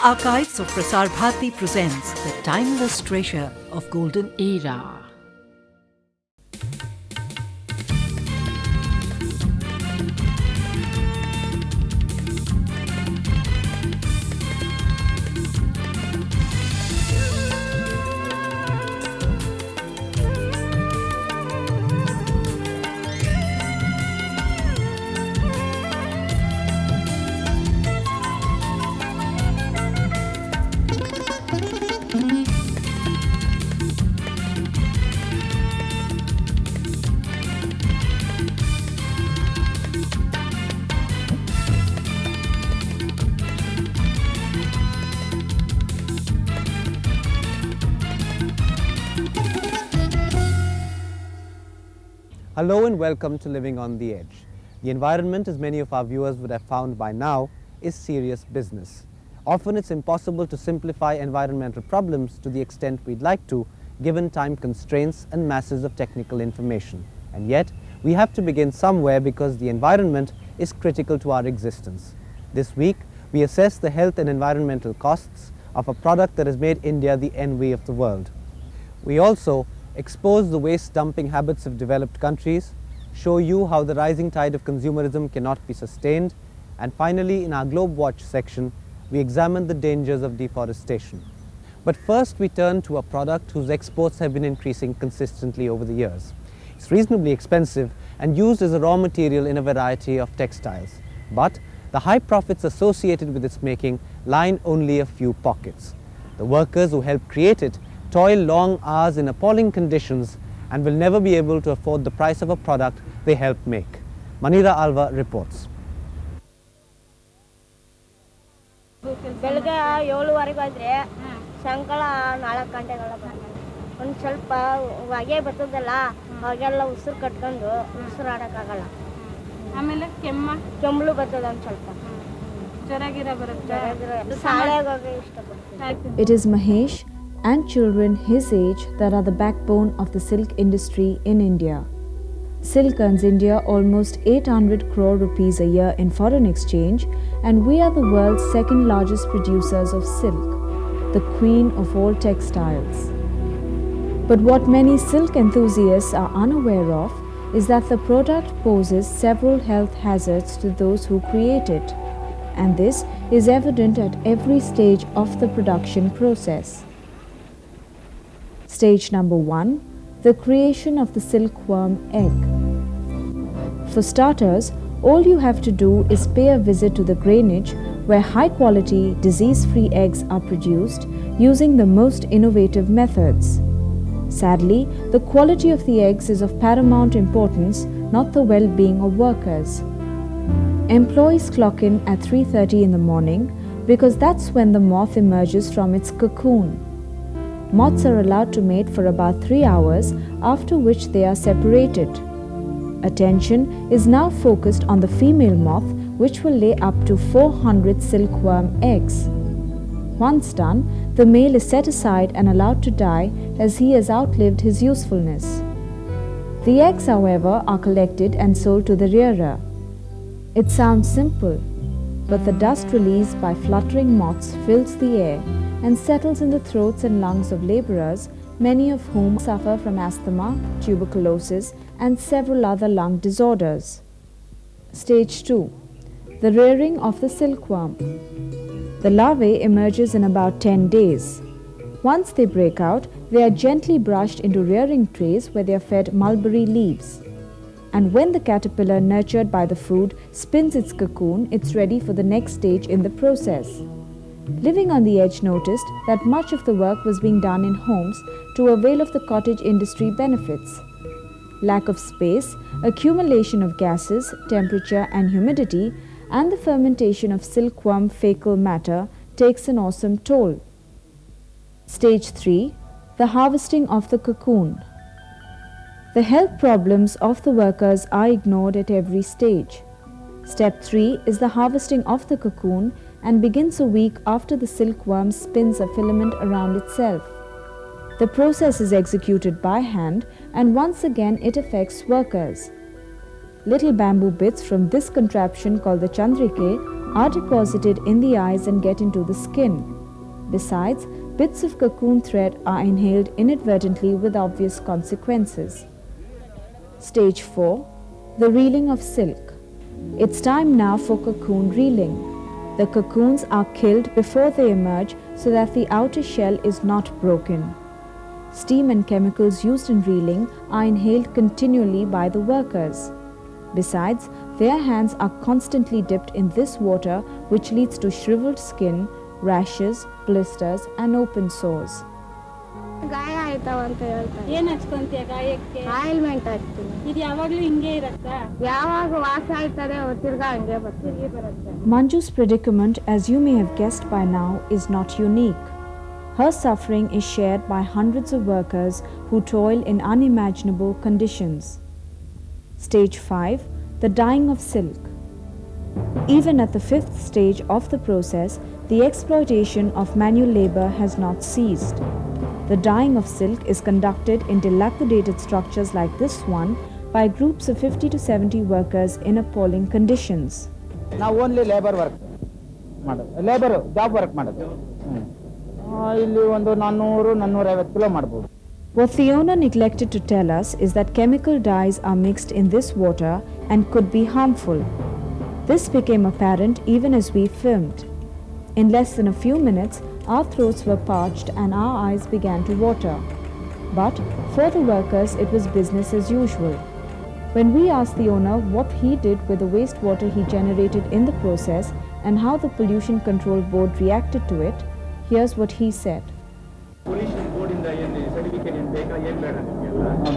Archives of Prasar Bharati presents the timeless treasure of golden era. Hello and welcome to Living on the Edge. The environment, as many of our viewers would have found by now, is serious business. Often it's impossible to simplify environmental problems to the extent we'd like to, given time constraints and masses of technical information. And yet, we have to begin somewhere because the environment is critical to our existence. This week, we assess the health and environmental costs of a product that has made India the envy of the world. We also expose the waste dumping habits of developed countries, show you how the rising tide of consumerism cannot be sustained, and finally, in our Globe Watch section, we examine the dangers of deforestation. But first we turn to a product whose exports have been increasing consistently over the years. It's reasonably expensive and used as a raw material in a variety of textiles. But the high profits associated with its making line only a few pockets. The workers who helped create it toil long hours in appalling conditions and will never be able to afford the price of a product they helped make. Manira Alva reports. ಬೆಳಗ್ಗೆ 7:15 ಆದ್ರೆ ಸಾಯಂಕಾಲ 4 ಗಂಟೆಗೆಲ್ಲ ಒಂದು ಸ್ವಲ್ಪ ಹೊಗೆ ಬರ್ತದಲ್ಲ ಅವಾಗೆಲ್ಲ ಉಸಿರು ಕಟ್ಕೊಂಡು ಉಸಿರಾಡಕ್ಕಾಗಲ್ಲ. ಆಮೇಲೆ ಕೆಮ್ಮಲು ಬರ್ತದೆ ಒಂದು ಸ್ವಲ್ಪ. ಜರಾಗಿರ ಬರುತ್ತೆ. ಶಾಲೆಗೆ ಹೋಗಿ ಇಷ್ಟಪಡ್ತೀನಿ. It is Mahesh and children his age that are the backbone of the silk industry in India. Silk earns India almost 800 crore rupees a year in foreign exchange, and we are the world's second largest producers of silk, the queen of all textiles. But what many silk enthusiasts are unaware of is that the product poses several health hazards to those who create it, and this is evident at every stage of the production process. Stage number 1, the creation of the silkworm egg. For starters, all you have to do is pay a visit to the granage where high-quality, disease-free eggs are produced using the most innovative methods. Sadly, the quality of the eggs is of paramount importance, not the well-being of workers. Employees clock in at 3:30 in the morning because that's when the moth emerges from its cocoon. Moths are allowed to mate for about 3 hours, after which they are separated. Attention is now focused on the female moth, which will lay up to 400 silkworm eggs. Once done, the male is set aside and allowed to die as he has outlived his usefulness. The eggs, however, are collected and sold to the rearer. It sounds simple, but the dust released by fluttering moths fills the air and settles in the throats and lungs of labourers, many of whom suffer from asthma, tuberculosis, and several other lung disorders. Stage 2, the rearing of the silkworm. The larvae emerges in about 10 days. Once they break out, they are gently brushed into rearing trays where they are fed mulberry leaves. And when the caterpillar, nurtured by the food, spins its cocoon, it's ready for the next stage in the process. Living on the Edge noticed that much of the work was being done in homes to avail of the cottage industry benefits. Lack of space, accumulation of gases, temperature and humidity, and the fermentation of silkworm fecal matter takes an awesome toll. Stage 3, the harvesting of the cocoon. The health problems of the workers are ignored at every stage. Step 3 is the harvesting of the cocoon and begins a week after the silkworm spins a filament around itself. The process is executed by hand, and once again it affects workers. Little bamboo bits from this contraption called the chandrike are deposited in the eyes and get into the skin. Besides, bits of cocoon thread are inhaled inadvertently with obvious consequences. Stage 4. The reeling of silk. It's time now for cocoon reeling. The cocoons are killed before they emerge so that the outer shell is not broken. Steam and chemicals used in reeling are inhaled continually by the workers. Besides, their hands are constantly dipped in this water, which leads to shriveled skin, rashes, blisters, and open sores. ಗಾಯ ಆಯ್ತಾವಂತ ಹೇಳ್ತಾರೆ. ಏನ್ ಹಚ್ಕೊಂತೀಯ ಗಾಯಕ್ಕೆ? Ailment ಹಚ್ತೀನಿ. ಇದು ಯಾವಾಗ್ಲೂ ಹಿಂಗೆ ಇರತ್ತಾ? ಯಾವಾಗ ವಾಸ ಆಯ್ತದೆ ತಿರ್ಗಾ ಹಂಗೆ ಬರುತ್ತೆ. Manju's predicament, as you may have guessed by now, is not unique. Her suffering is shared by hundreds of workers who toil in unimaginable conditions. Stage 5. The dyeing of silk. Even at the 5th stage of the process, the exploitation of manual labor has not ceased. The dyeing of silk is conducted in dilapidated structures like this one by groups of 50 to 70 workers in appalling conditions. ನಾವು only labour work ಮಾಡೋದು, labour job work ಮಾಡೋದು. ಇಲ್ಲಿ ಒಂದು 400-450 kilo ಮಾಡ್ಬೋದು. What the owner neglected to tell us is that chemical dyes are mixed in this water and could be harmful. This became apparent even as we filmed. In less than a few minutes, our throats were parched and our eyes began to water. But for the workers, it was business as usual. When we asked the owner what he did with the wastewater he generated in the process and how the Pollution Control Board reacted to it, here's what he said.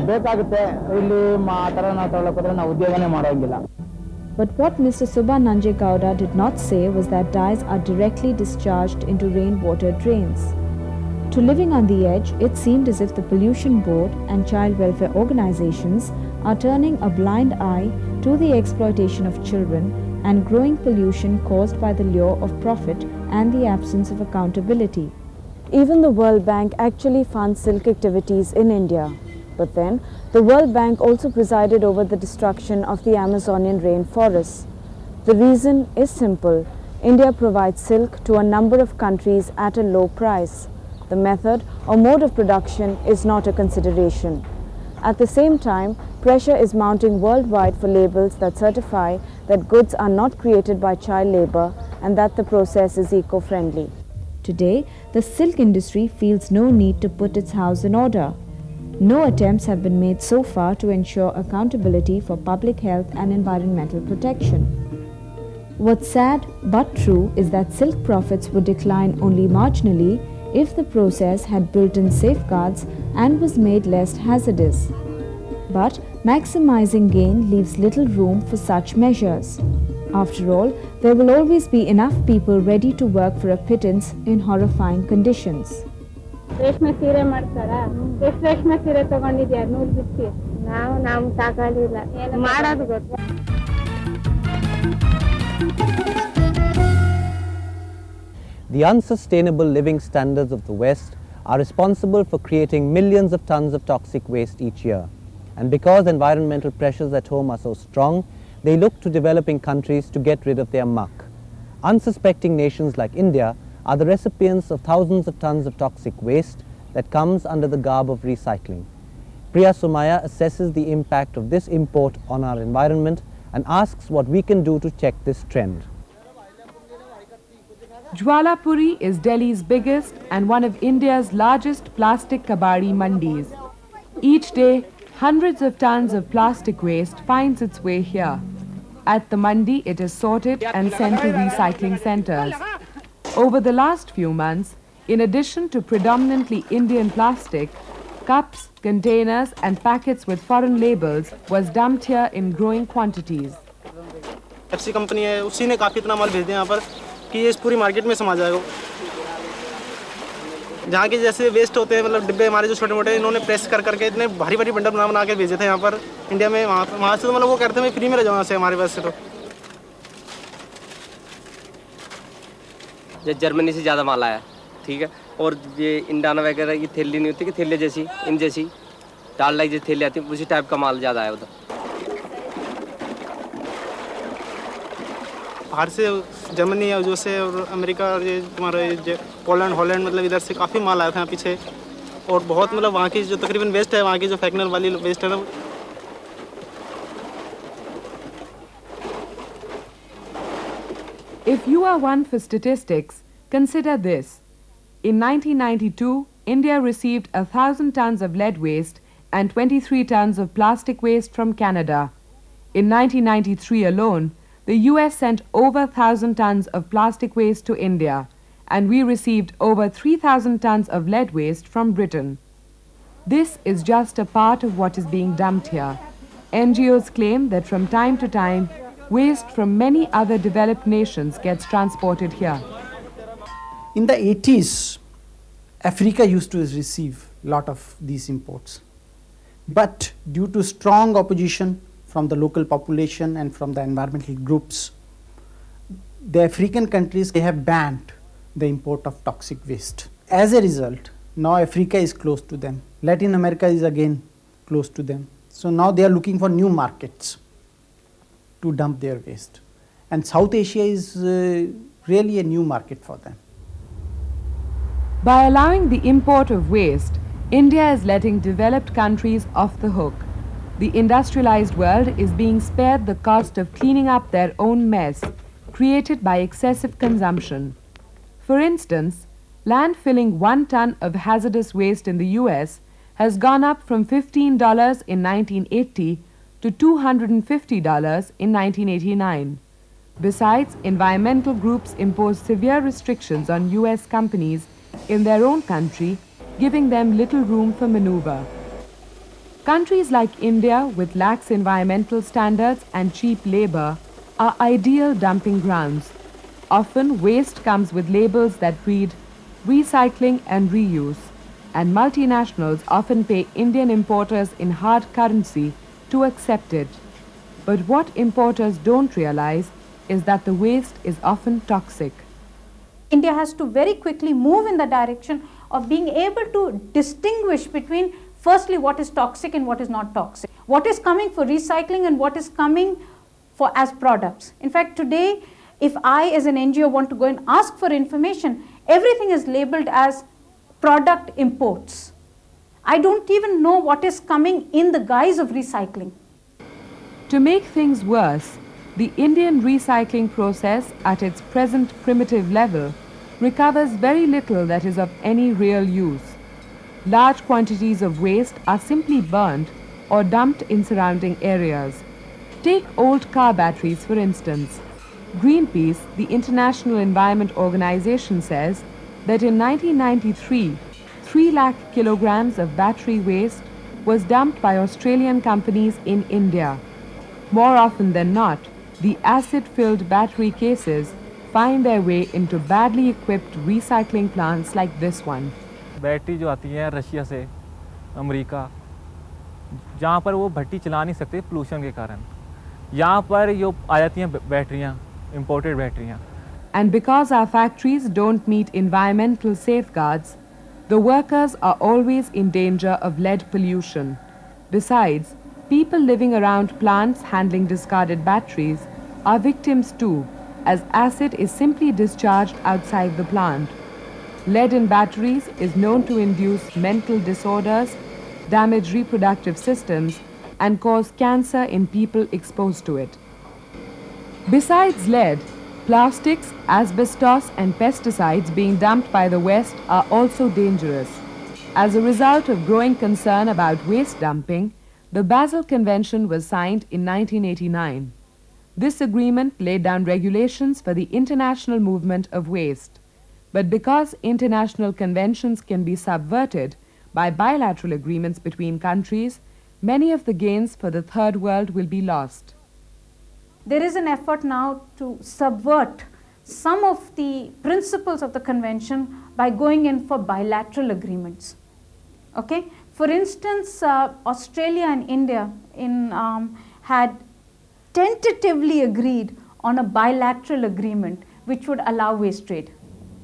ಬೇಕಾಗುತ್ತೆ, ಇಲ್ಲಿ ಆ ಥರ ನಾವು ತಗೊಳ್ಳೋಕೆ ಹೋದ್ರೆ ನಾವು ಉದ್ಯೋಗನೇ ಮಾಡೋಂಗಿಲ್ಲ. But what Mr. Subha Nanjegowda did not say was that dyes are directly discharged into rainwater drains. To living on the edge, it seemed as if the Pollution Board and child welfare organizations are turning a blind eye to the exploitation of children and growing pollution caused by the lure of profit and the absence of accountability. Even the World Bank actually funds silk activities in India. But then, the World Bank also presided over the destruction of the Amazonian rainforests. The reason is simple. India provides silk to a number of countries at a low price. The method or mode of production is not a consideration. At the same time, pressure is mounting worldwide for labels that certify that goods are not created by child labor and that the process is eco-friendly. Today, the silk industry feels no need to put its house in order. No attempts have been made so far to ensure accountability for public health and environmental protection. What's sad but true is that silk profits would decline only marginally if the process had built-in safeguards and was made less hazardous. But maximizing gain leaves little room for such measures. After all, there will always be enough people ready to work for a pittance in horrifying conditions. ರೇಷ್ಮೆ ಸೀರೆ ಮಾಡ್ತಾರಾ? ಎಷ್ಟು ರೇಷ್ಮೆ ಸೀರೆ ತಗೊಂಡಿದ್ಯಾ? 100 ಬಿಚ್ಚಿ. ನಾವು ತಗೊಂಡಿಲ್ಲ, ಮಾಡೋದು ಗೊತ್ತು. The unsustainable living standards of the West are responsible for creating millions of tons of toxic waste each year. And because environmental pressures at home are so strong, they look to developing countries to get rid of their muck. Unsuspecting nations like India are the recipients of thousands of tons of toxic waste that comes under the garb of recycling. Priya Somaya assesses the impact of this import on our environment and asks what we can do to check this trend. Jwalapuri is Delhi's biggest and one of India's largest plastic kabadi mandis. Each day, hundreds of tons of plastic waste finds its way here. At the mandi, it is sorted and sent to recycling centers. Over the last few months, in addition to predominantly Indian plastic, cups, containers and packets with foreign labels was dumped here in growing quantities. FC company है, उसी ने काफ़ी इतना माल भेज दिया यहाँ पर कि ये इस पूरी मार्केट में समा जाएगा। जहाँ के जैसे वेस्ट होते हैं, मतलब डिब्बे हमारे जो छोटे मोटे, इन्होंने प्रेस कर करके इतने भारी भारी बंडल बना के भेजे थे यहाँ पर इंडिया में। वहाँ से तो मतलब वो कहते हैं मैं फ्री में रह जाऊँ से हमारे पास से। तो जो जर्मनी से ज़्यादा माल आया, ठीक है, और ये इंडाना वगैरह की थैली नहीं होती कि थैले जैसी, इन जैसी डालडा की जैसी थैली आती है, उसी टाइप का माल ज़्यादा आया उधर। बाहर से जर्मनी या यूएसए और अमेरिका और ये तुम्हारे पोलैंड हॉलैंड मतलब इधर से काफ़ी माल आया था यहाँ पीछे और बहुत मतलब वहाँ की जो तकरीबन वेस्ट है वहाँ की जो फेंकने वाली वेस्ट है ना If you are one for statistics, consider this. In 1992, India received 1,000 tons of lead waste and 23 tons of plastic waste from Canada. In 1993 alone, the US sent over 1,000 tons of plastic waste to India, and we received over 3,000 tons of lead waste from Britain. This is just a part of what is being dumped here. NGOs claim that from time to time, waste from many other developed nations gets transported here. In the 80s, Africa used to receive a lot of these imports. But due to strong opposition from the local population and from the environmental groups, the African countries, they have banned the import of toxic waste. As a result, now Africa is close to them. Latin America is again close to them. So now they are looking for new markets to dump their waste. And South Asia is really a new market for them. By allowing the import of waste, India is letting developed countries off the hook. The industrialized world is being spared the cost of cleaning up their own mess created by excessive consumption. For instance, landfilling 1 ton of hazardous waste in the US has gone up from $15 in 1980 to $250 in 1989. Besides, environmental groups impose severe restrictions on US companies in their own country, giving them little room for maneuver. Countries like India, with lax environmental standards and cheap labor, are ideal dumping grounds. Often, waste comes with labels that read recycling and reuse, and multinationals often pay Indian importers in hard currency to accept it. But what importers don't realize is that the waste is often toxic. India has to very quickly move in the direction of being able to distinguish between firstly what is toxic and what is not toxic, what is coming for recycling and what is coming for as products. In fact, today if I as an NGO want to go and ask for information, everything is labeled as product imports. I don't even know what is coming in the guise of recycling. To make things worse, the Indian recycling process at its present primitive level recovers very little that is of any real use. Large quantities of waste are simply burned or dumped in surrounding areas. Take old car batteries for instance. Greenpeace, the International Environment Organization, says that in 1993, 3 lakh kilograms of battery waste was dumped by Australian companies in India. More often than not, the acid-filled battery cases find their way into badly equipped recycling plants like this one. Battery जो आती है Russia से America जहाँ पर वो भट्टी चला नहीं सकते पोल्यूशन के कारण यहाँ पर ये आ जाती हैं बैटरियाँ imported बैटरियाँ. And because our factories don't meet environmental safeguards, the workers are always in danger of lead pollution. Besides, people living around plants handling discarded batteries are victims too, as acid is simply discharged outside the plant. Lead in batteries is known to induce mental disorders, damage reproductive systems, and cause cancer in people exposed to it. Besides lead, plastics, asbestos, and pesticides being dumped by the West are also dangerous. As a result of growing concern about waste dumping, the Basel Convention was signed in 1989. This agreement laid down regulations for the international movement of waste. But because international conventions can be subverted by bilateral agreements between countries, many of the gains for the third world will be lost. There is an effort now to subvert some of the principles of the convention by going in for bilateral agreements. Okay? For instance, Australia and India had tentatively agreed on a bilateral agreement which would allow waste trade.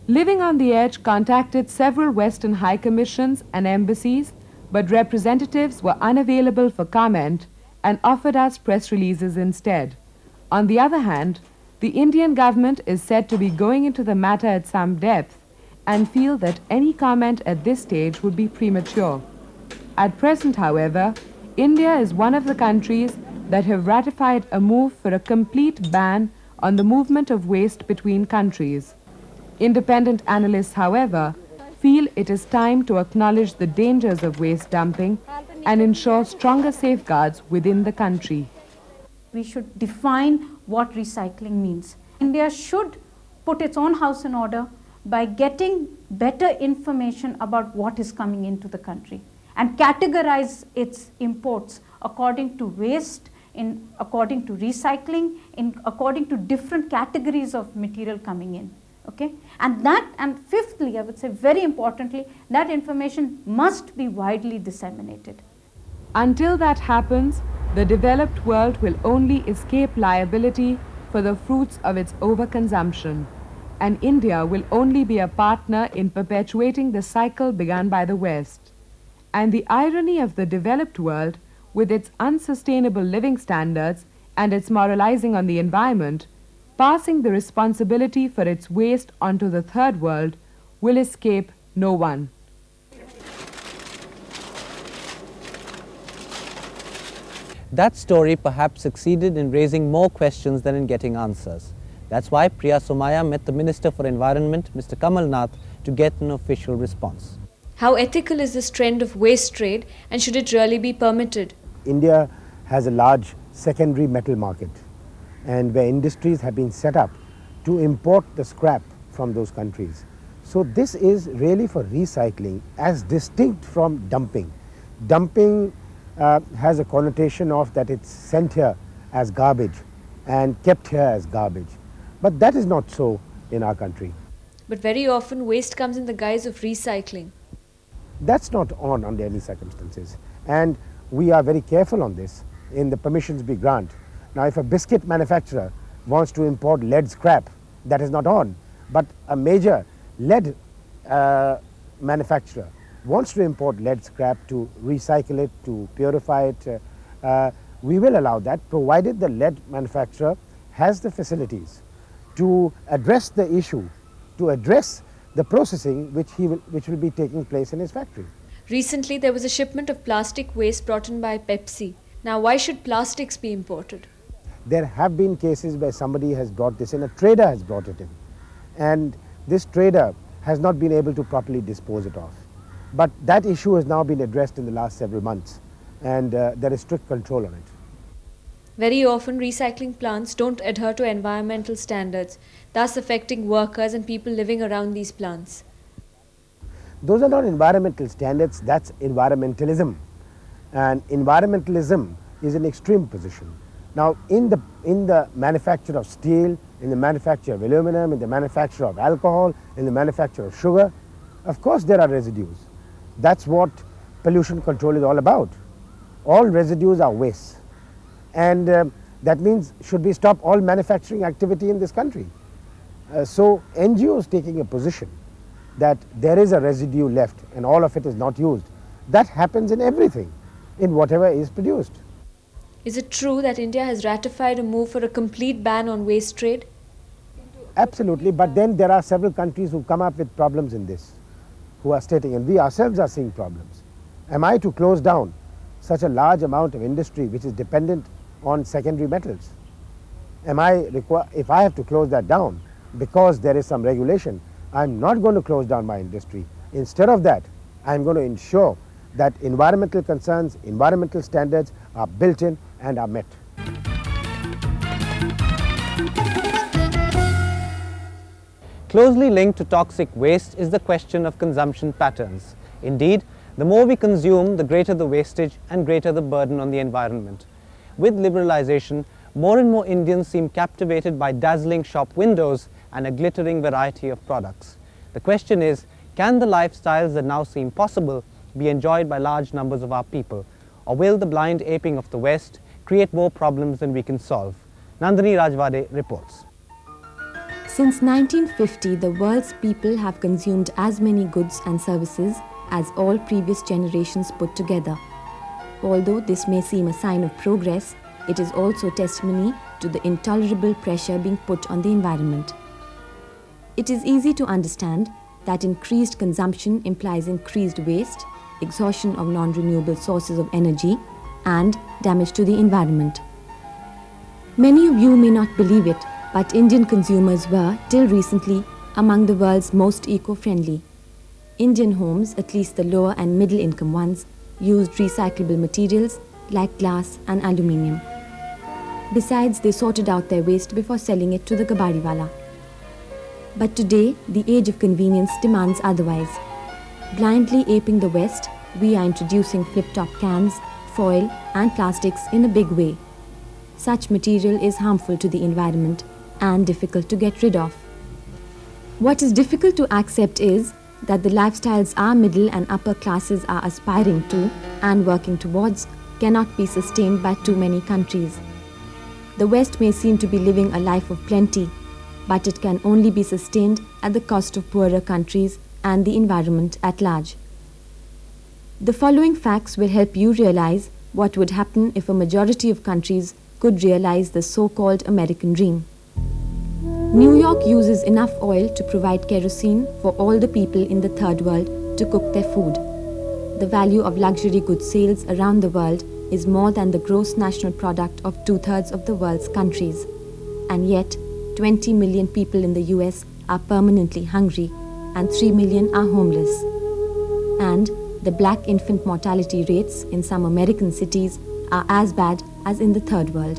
Living on the Edge contacted several Western high commissions and embassies, but representatives were unavailable for comment and offered us press releases instead. On the other hand, The Indian government is said to be going into the matter at some depth and feel that any comment at this stage would be premature. At present, however, India is one of the countries that have ratified a move for a complete ban on the movement of waste between countries. Independent analysts, however, feel it is time to acknowledge the dangers of waste dumping and ensure stronger safeguards within the country. We should define what recycling means. India should put its own house in order by getting better information about what is coming into the country and categorize its imports according to waste, according to recycling, according to different categories of material coming in. Okay? And fifthly, I would say very importantly, that information must be widely disseminated. Until that happens, the developed world will only escape liability for the fruits of its overconsumption, and India will only be a partner in perpetuating the cycle begun by the West. And the irony of the developed world, with its unsustainable living standards and its moralizing on the environment, passing the responsibility for its waste onto the third world, will escape no one. That story perhaps succeeded in raising more questions than in getting answers. That's why Priya Somaya met the Minister for Environment, Mr. Kamal Nath, to get an official response. How ethical is this trend of waste trade, and should it really be permitted? India has a large secondary metal market, and where industries have been set up to import the scrap from those countries. So this is really for recycling as distinct from dumping. Dumping has a connotation of that it's sent here as garbage and kept here as garbage. But that is not so in our country. But very often waste comes in the guise of recycling. That's not on under any circumstances, and we are very careful on this in the permissions we grant. Now if a biscuit manufacturer wants to import lead scrap, that is not on, but a major lead manufacturer wants to import lead scrap to recycle it, to purify it, we will allow that, provided the lead manufacturer has the facilities to address the issue, to address the processing which will be taking place in his factory. Recently there was a shipment of plastic waste brought in by Pepsi. Now why should plastics be imported? There have been cases where somebody has brought this in, a trader has brought it in, and this trader has not been able to properly dispose it off. But that issue has now been addressed in the last several months, and there is strict control on it. Very often recycling plants don't adhere to environmental standards, thus affecting workers and people living around these plants. Those are not environmental standards, that's environmentalism. And environmentalism is an extreme position. Now in the manufacture of steel, in the manufacture of aluminum, in the manufacture of alcohol, in the manufacture of sugar, of course there are residues. That's what pollution control is all about. All residues are waste. And that means should we stop all manufacturing activity in this country? So NGOs taking a position that there is a residue left and all of it is not used, that happens in everything, in whatever is produced. Is it true that India has ratified a move for a complete ban on waste trade? Absolutely, but then there are several countries who come up with problems in this, who are stating, and we ourselves are seeing problems. Am I to close down such a large amount of industry which is dependent on secondary metals? If I have to close that down because there is some regulation, I'm not going to close down my industry. Instead of that, I'm going to ensure that environmental concerns, environmental standards are built in and are met. Closely linked to toxic waste is the question of consumption patterns. Indeed, the more we consume, the greater the wastage and greater the burden on the environment. With liberalization, more and more Indians seem captivated by dazzling shop windows and a glittering variety of products. The question is, can the lifestyles that now seem possible be enjoyed by large numbers of our people, or will the blind aping of the West create more problems than we can solve? Nandini Rajwade reports. Since 1950, the world's people have consumed as many goods and services as all previous generations put together. Although this may seem a sign of progress, it is also testimony to the intolerable pressure being put on the environment. It is easy to understand that increased consumption implies increased waste, exhaustion of non-renewable sources of energy, and damage to the environment. Many of you may not believe it, but Indian consumers were, till recently, among the world's most eco-friendly. Indian homes, at least the lower and middle income ones, used recyclable materials like glass and aluminium. Besides, they sorted out their waste before selling it to the kabadiwala. But today, the age of convenience demands otherwise. Blindly aping the West, we are introducing flip-top cans, foil and plastics in a big way. Such material is harmful to the environment and difficult to get rid of. What is difficult to accept is that the lifestyles our middle and upper classes are aspiring to and working towards cannot be sustained by too many countries. The West may seem to be living a life of plenty, but it can only be sustained at the cost of poorer countries and the environment at large. The following facts will help you realize what would happen if a majority of countries could realize the so-called American dream. New York uses enough oil to provide kerosene for all the people in the third world to cook their food. The value of luxury goods sales around the world is more than the gross national product of 2/3 of the world's countries. And yet, 20 million people in the US are permanently hungry and 3 million are homeless. And the black infant mortality rates in some American cities are as bad as in the third world.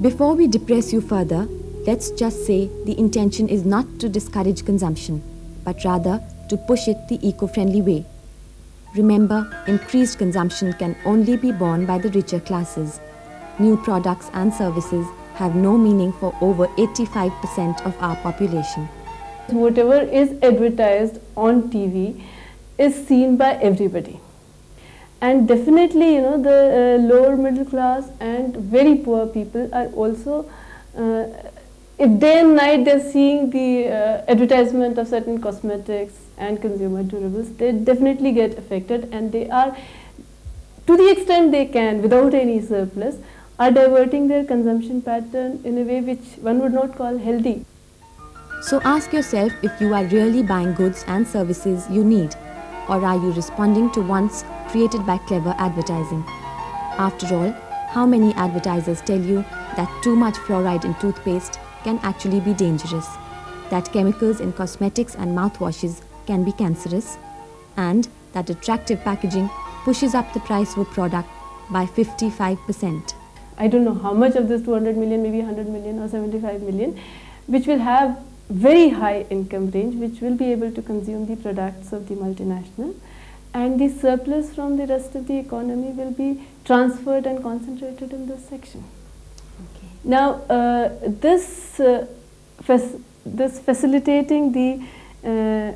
Before we depress you further, let's just say the intention is not to discourage consumption, but rather to push it the eco-friendly way. Remember, increased consumption can only be borne by the richer classes. New products and services have no meaning for over 85% of our population. Whatever is advertised on TV is seen by everybody. And definitely, the lower middle class and very poor people are also, if day and night they're seeing the advertisement of certain cosmetics and consumer durables, they definitely get affected, and they are, to the extent they can, without any surplus, are diverting their consumption pattern in a way which one would not call healthy. So ask yourself if you are really buying goods and services you need, or are you responding to wants created by clever advertising? After all, how many advertisers tell you that too much fluoride in toothpaste can actually be dangerous, that chemicals in cosmetics and mouthwashes can be cancerous, and that attractive packaging pushes up the price of a product by 55%. I don't know how much of this 200 million, maybe 100 million or 75 million, which will have very high income range, which will be able to consume the products of the multinational, and the surplus from the rest of the economy will be transferred and concentrated in this section. Okay. Now, this facilitating the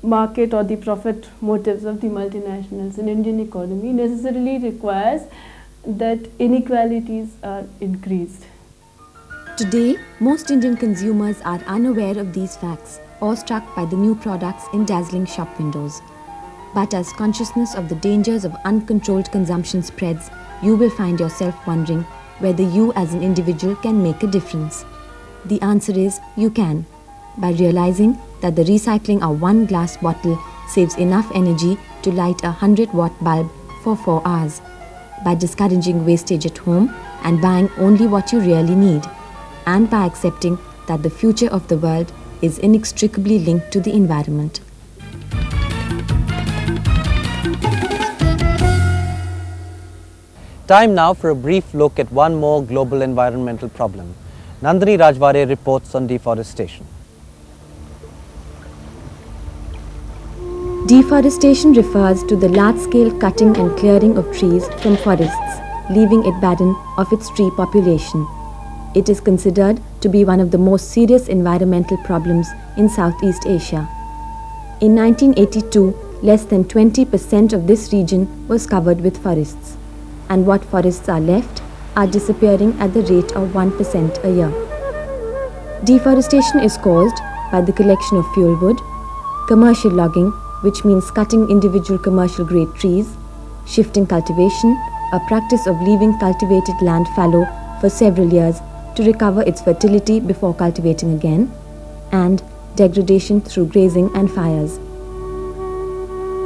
market or the profit motives of the multinationals in Indian economy necessarily requires that inequalities are increased. Today, most Indian consumers are unaware of these facts or struck by the new products in dazzling shop windows. But as consciousness of the dangers of uncontrolled consumption spreads, you will find yourself wondering whether you as an individual can make a difference. The answer is you can, by realizing that the recycling of one glass bottle saves enough energy to light a 100-watt bulb for 4 hours, by discouraging wastage at home and buying only what you really need, and by accepting that the future of the world is inextricably linked to the environment. Time now for a brief look at one more global environmental problem. Nandini Rajware reports on deforestation. Deforestation refers to the large-scale cutting and clearing of trees from forests, leaving it barren of its tree population. It is considered to be one of the most serious environmental problems in Southeast Asia. In 1982, less than 20% of this region was covered with forests, and what forests are left are disappearing at the rate of 1% a year. Deforestation is caused by the collection of fuel wood, commercial logging, which means cutting individual commercial grade trees, shifting cultivation, a practice of leaving cultivated land fallow for several years to recover its fertility before cultivating again, and degradation through grazing and fires.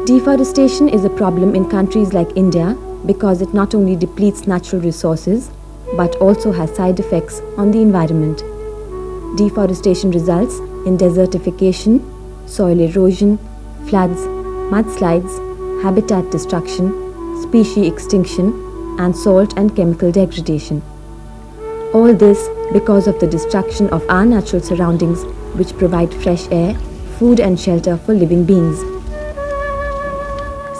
Deforestation is a problem in countries like India because it not only depletes natural resources but also has side effects on the environment. Deforestation results in desertification, soil erosion, floods, mudslides, habitat destruction, species extinction, and salt and chemical degradation. All this because of the destruction of our natural surroundings, which provide fresh air, food and shelter for living beings.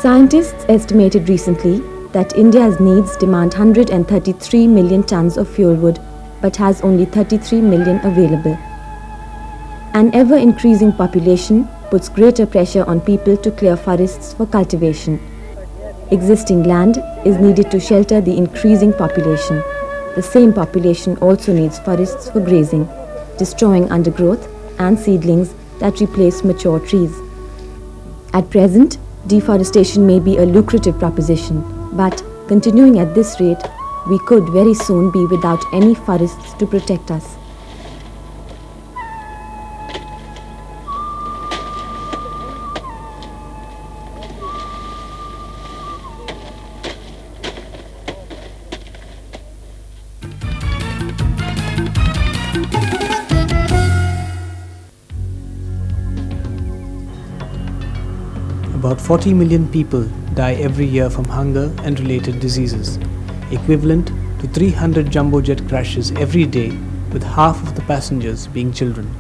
Scientists estimated recently that India's needs demand 133 million tons of fuel wood, but has only 33 million available. An ever-increasing population puts greater pressure on people to clear forests for cultivation. Existing land is needed to shelter the increasing population. The same population also needs forests for grazing, destroying undergrowth and seedlings that replace mature trees. At present, deforestation may be a lucrative proposition, but continuing at this rate, we could very soon be without any forests to protect us. About 40 million people die every year from hunger and related diseases, equivalent to 300 jumbo jet crashes every day, with half of the passengers being children.